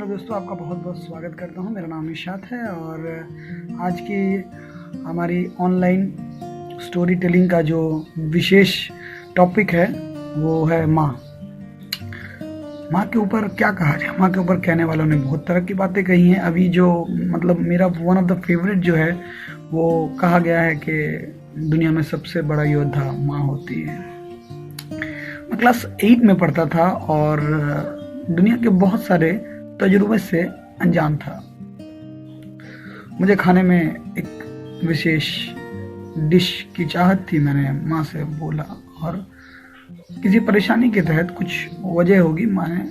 Hello दोस्तों, आपका बहुत बहुत स्वागत करता हूं। मेरा नाम निशात है और आज की हमारी ऑनलाइन स्टोरी टेलिंग का जो विशेष टॉपिक है वो है माँ। माँ के ऊपर क्या कहा जाए। माँ के ऊपर कहने वालों ने बहुत तरह की बातें कही हैं। अभी जो मेरा वन ऑफ द फेवरेट जो है वो कहा गया है कि दुनिया में सबसे बड़ा योद्धा माँ होती है। मैं क्लास 8 में पढ़ता था और दुनिया के बहुत सारे तजुर्बे से अनजान था। मुझे खाने में एक विशेष डिश की चाहत थी। मैंने माँ से बोला और किसी परेशानी के तहत कुछ वजह होगी माँ ने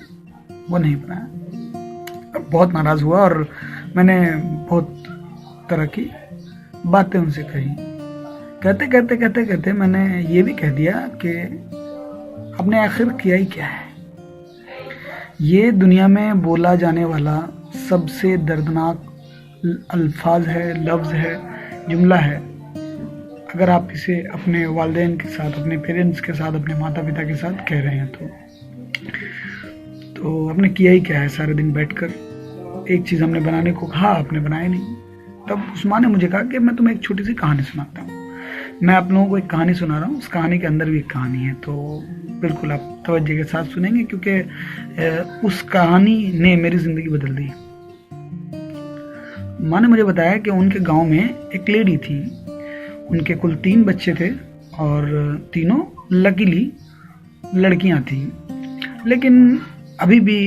वो नहीं बनाया। बहुत नाराज़ हुआ और मैंने बहुत तरह की बातें उनसे कही। कहते कहते मैंने ये भी कह दिया कि आपने आखिर किया ही क्या है। ये दुनिया में बोला जाने वाला सबसे दर्दनाक अल्फाज है, लफ्ज़ है, जुमला है। अगर आप इसे अपने वालिदैन के साथ, अपने पेरेंट्स के साथ, अपने माता पिता के साथ कह रहे हैं तो आपने किया ही क्या है। सारे दिन बैठकर एक चीज़ हमने बनाने को कहा, आपने बनाया नहीं। तब उस माँ ने मुझे कहा कि मैं तुम्हें एक छोटी सी कहानी सुनाता हूँ। मैं आप लोगों को एक कहानी सुना रहा हूँ, उस कहानी के अंदर भी एक कहानी है, तो बिल्कुल आप तवज्जो के साथ सुनेंगे क्योंकि उस कहानी ने मेरी ज़िंदगी बदल दी। माँ ने मुझे बताया कि उनके गांव में एक लेडी थी। उनके कुल 3 बच्चे थे और तीनों लकीली लड़कियां थीं। लेकिन अभी भी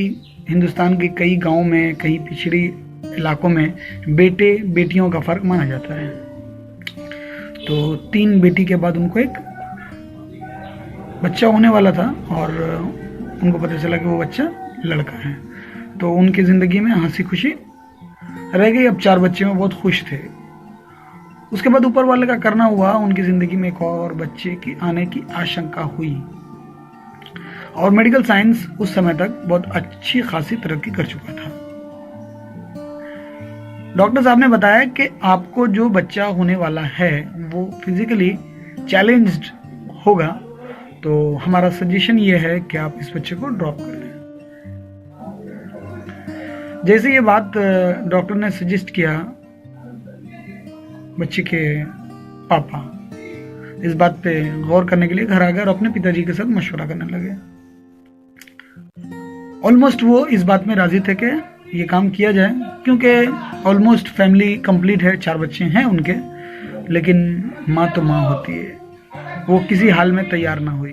हिंदुस्तान के कई गांव में, कई पिछड़ी इलाकों में बेटे बेटियों का फ़र्क माना जाता है। तो 3 बेटी के बाद उनको एक बच्चा होने वाला था और उनको पता चला कि वो बच्चा लड़का है। तो उनकी ज़िंदगी में हंसी खुशी रह गई। अब 4 बच्चे में बहुत खुश थे। उसके बाद ऊपर वाले का करना हुआ, उनकी ज़िंदगी में एक और बच्चे की आने की आशंका हुई और मेडिकल साइंस उस समय तक बहुत अच्छी खासी तरक्की कर चुका था। डॉक्टर साहब ने बताया कि आपको जो बच्चा होने वाला है वो फिजिकली चैलेंज्ड होगा, तो हमारा सजेशन ये है कि आप इस बच्चे को ड्रॉप कर लें। जैसे ये बात डॉक्टर ने सजेस्ट किया, बच्चे के पापा इस बात पे गौर करने के लिए घर आ गए और अपने पिताजी के साथ मशवरा करने लगे। ऑलमोस्ट वो इस बात में राजी थे कि ये काम किया जाए, क्योंकि ऑलमोस्ट फैमिली कंप्लीट है, 4 बच्चे हैं उनके। लेकिन माँ तो माँ होती है, वो किसी हाल में तैयार ना हुई।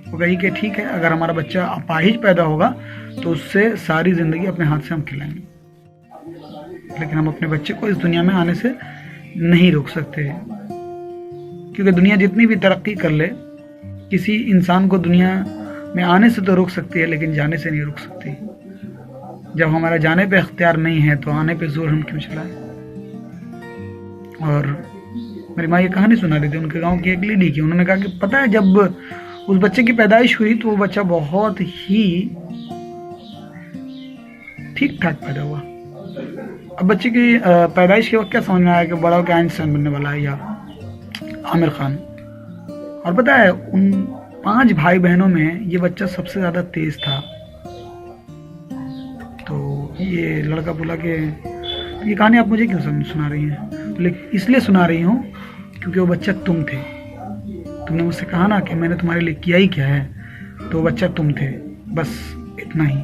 वो कही कि ठीक है, अगर हमारा बच्चा अपाहिज पैदा होगा तो उससे सारी ज़िंदगी अपने हाथ से हम खिलाएंगे, लेकिन हम अपने बच्चे को इस दुनिया में आने से नहीं रोक सकते। क्योंकि दुनिया जितनी भी तरक्की कर ले, किसी इंसान को दुनिया में आने से तो रोक सकती है लेकिन जाने से नहीं रोक सकती। जब हमारा जाने पे अख्तियार नहीं है तो आने पे जोर हम क्यों चलाएं। और मेरी माँ ये कहानी सुना रही थी उनके गांव की एक लेडी की। उन्होंने कहा कि पता है, जब उस बच्चे की पैदाइश हुई तो वो बच्चा बहुत ही ठीक ठाक पैदा हुआ। अब बच्चे की पैदाइश के वक्त क्या समझ में आया कि बड़ा होकर आइंस्टाइन बनने वाला है या आमिर खान। और पता है, उन 5 भाई बहनों में ये बच्चा सबसे ज़्यादा तेज था। तो ये लड़का बोला कि ये कहानी आप मुझे क्यों सुना रही हैं? लेकिन इसलिए सुना रही हूँ क्योंकि वो बच्चा तुम थे। तुमने मुझसे कहा ना कि मैंने तुम्हारे लिए किया ही क्या है, तो वो बच्चा तुम थे, बस इतना ही।